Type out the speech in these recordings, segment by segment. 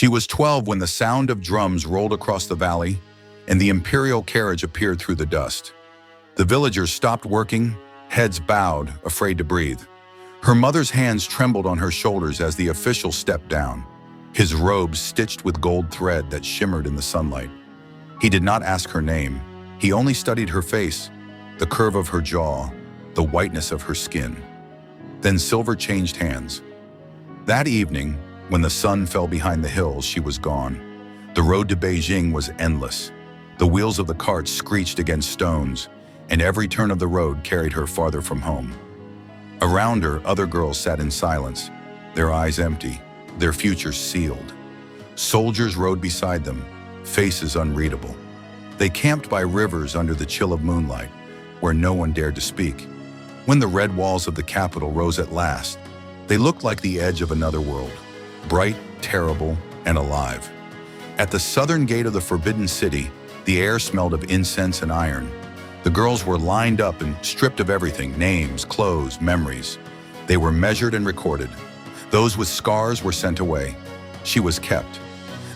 She was 12 when the sound of drums rolled across the valley and the Imperial carriage appeared through the dust. The villagers stopped working, heads bowed, afraid to breathe. Her mother's hands trembled on her shoulders as the official stepped down, his robes stitched with gold thread that shimmered in the sunlight. He did not ask her name. He only studied her face, the curve of her jaw, the whiteness of her skin. Then silver changed hands. That evening, when the sun fell behind the hills, she was gone. The road to Beijing was endless. The wheels of the cart screeched against stones, and every turn of the road carried her farther from home. Around her, other girls sat in silence, their eyes empty, their futures sealed. Soldiers rode beside them, faces unreadable. They camped by rivers under the chill of moonlight, where no one dared to speak. When the red walls of the capital rose at last, they looked like the edge of another world, bright, terrible, and alive. At the southern gate of the Forbidden City, the air smelled of incense and iron. The girls were lined up and stripped of everything, names, clothes, memories. They were measured and recorded. Those with scars were sent away. She was kept.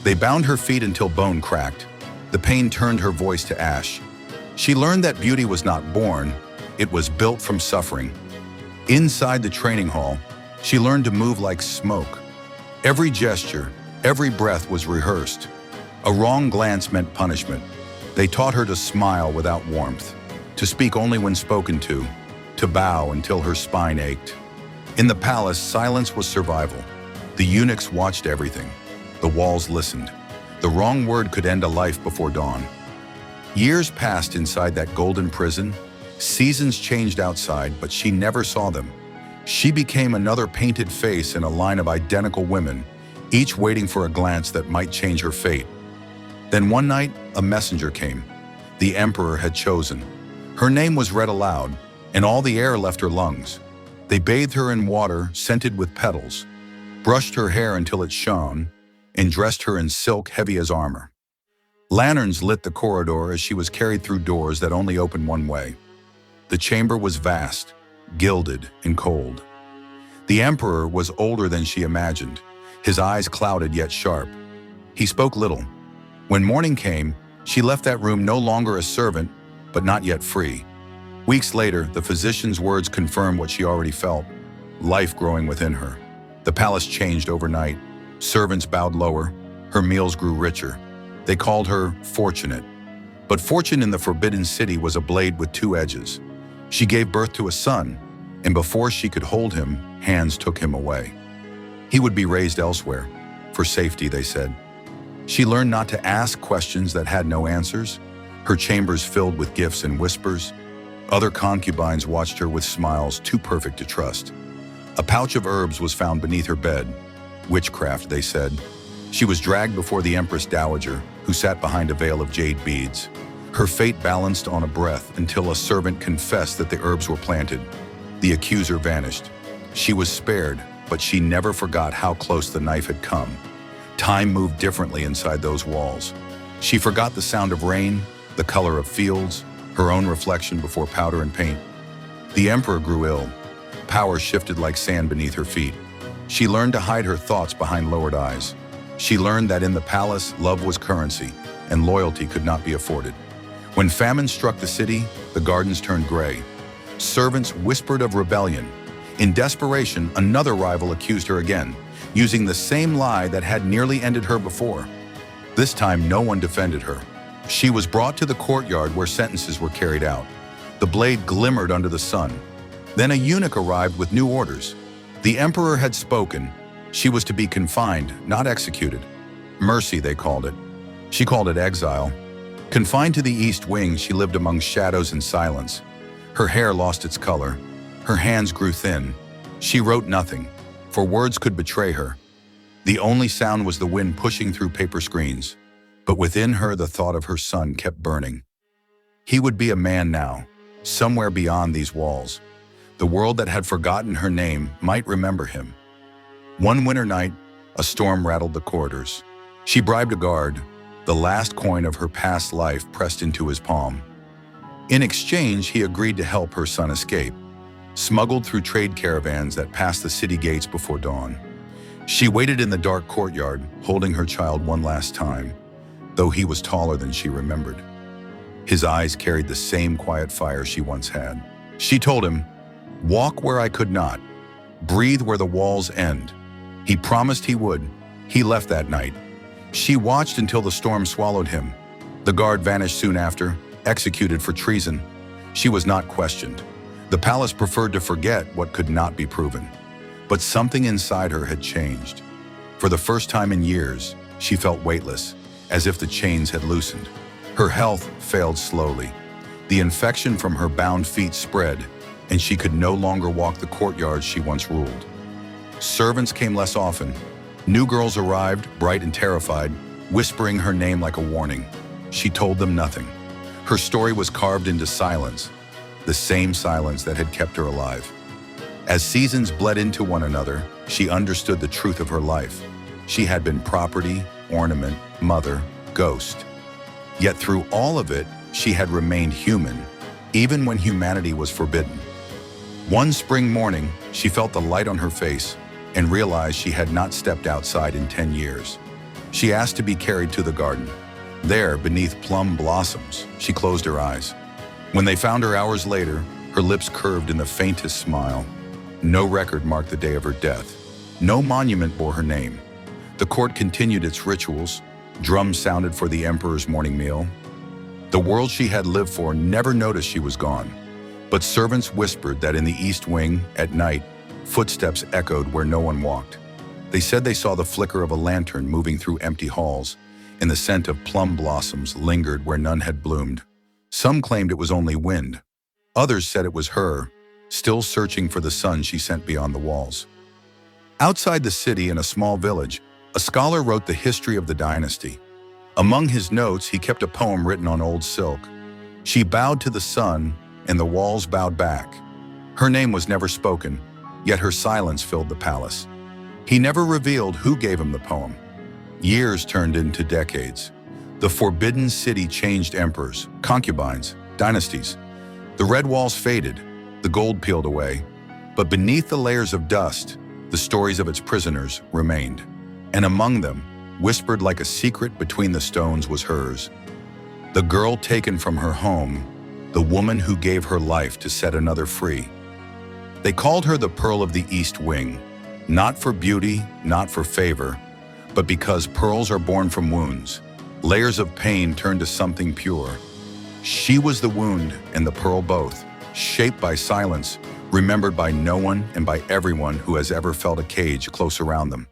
They bound her feet until bone cracked. The pain turned her voice to ash. She learned that beauty was not born, it was built from suffering. Inside the training hall, she learned to move like smoke. Every gesture, every breath was rehearsed. A wrong glance meant punishment. They taught her to smile without warmth, to speak only when spoken to bow until her spine ached. In the palace, silence was survival. The eunuchs watched everything. The walls listened. The wrong word could end a life before dawn. Years passed inside that golden prison. Seasons changed outside, but she never saw them. She became another painted face in a line of identical women, each waiting for a glance that might change her fate. Then one night, a messenger came. The emperor had chosen. Her name was read aloud, and all the air left her lungs. They bathed her in water scented with petals, brushed her hair until it shone, and dressed her in silk heavy as armor. Lanterns lit the corridor as she was carried through doors that only opened one way. The chamber was vast, gilded, and cold. The emperor was older than she imagined, his eyes clouded yet sharp. He spoke little. When morning came, she left that room no longer a servant, but not yet free. Weeks later, the physician's words confirmed what she already felt, life growing within her. The palace changed overnight. Servants bowed lower. Her meals grew richer. They called her fortunate. But fortune in the Forbidden City was a blade with two edges. She gave birth to a son, and before she could hold him, hands took him away. He would be raised elsewhere. For safety, they said. She learned not to ask questions that had no answers. Her chambers filled with gifts and whispers. Other concubines watched her with smiles too perfect to trust. A pouch of herbs was found beneath her bed. Witchcraft, they said. She was dragged before the Empress Dowager, who sat behind a veil of jade beads. Her fate balanced on a breath until a servant confessed that the herbs were planted. The accuser vanished. She was spared, but she never forgot how close the knife had come. Time moved differently inside those walls. She forgot the sound of rain, the color of fields, her own reflection before powder and paint. The emperor grew ill. Power shifted like sand beneath her feet. She learned to hide her thoughts behind lowered eyes. She learned that in the palace, love was currency, and loyalty could not be afforded. When famine struck the city, the gardens turned gray. Servants whispered of rebellion. In desperation, another rival accused her again, using the same lie that had nearly ended her before. This time, no one defended her. She was brought to the courtyard where sentences were carried out. The blade glimmered under the sun. Then a eunuch arrived with new orders. The emperor had spoken. She was to be confined, not executed. Mercy, they called it. She called it exile. Confined to the east wing, she lived among shadows and silence. Her hair lost its color. Her hands grew thin. She wrote nothing, for words could betray her. The only sound was the wind pushing through paper screens. But within her, the thought of her son kept burning. He would be a man now, somewhere beyond these walls. The world that had forgotten her name might remember him. One winter night, a storm rattled the corridors. She bribed a guard, the last coin of her past life pressed into his palm. In exchange, he agreed to help her son escape, smuggled through trade caravans that passed the city gates before dawn. She waited in the dark courtyard, holding her child one last time, though he was taller than she remembered. His eyes carried the same quiet fire she once had. She told him, "Walk where I could not. Breathe where the walls end." He promised he would. He left that night. She watched until the storm swallowed him. The guard vanished soon after, executed for treason. She was not questioned. The palace preferred to forget what could not be proven. But something inside her had changed. For the first time in years, she felt weightless, as if the chains had loosened. Her health failed slowly. The infection from her bound feet spread, and she could no longer walk the courtyards she once ruled. Servants came less often. New girls arrived, bright and terrified, whispering her name like a warning. She told them nothing. Her story was carved into silence, the same silence that had kept her alive. As seasons bled into one another, she understood the truth of her life. She had been property, ornament, mother, ghost. Yet through all of it, she had remained human, even when humanity was forbidden. One spring morning, she felt the light on her face and realized she had not stepped outside in 10 years. She asked to be carried to the garden. There, beneath plum blossoms, she closed her eyes. When they found her hours later, her lips curved in the faintest smile. No record marked the day of her death. No monument bore her name. The court continued its rituals. Drums sounded for the emperor's morning meal. The world she had lived for never noticed she was gone. But servants whispered that in the east wing, at night, footsteps echoed where no one walked. They said they saw the flicker of a lantern moving through empty halls, and the scent of plum blossoms lingered where none had bloomed. Some claimed it was only wind. Others said it was her, still searching for the sun she sent beyond the walls. Outside the city, in a small village, a scholar wrote the history of the dynasty. Among his notes, he kept a poem written on old silk. She bowed to the sun, and the walls bowed back. Her name was never spoken, yet her silence filled the palace. He never revealed who gave him the poem. Years turned into decades. The forbidden city changed emperors, concubines, dynasties. The red walls faded, the gold peeled away, but beneath the layers of dust, the stories of its prisoners remained. And among them, whispered like a secret between the stones, was hers. The girl taken from her home, the woman who gave her life to set another free. They called her the Pearl of the East Wing, not for beauty, not for favor, but because pearls are born from wounds. Layers of pain turned to something pure. She was the wound and the pearl both, shaped by silence, remembered by no one and by everyone who has ever felt a cage close around them.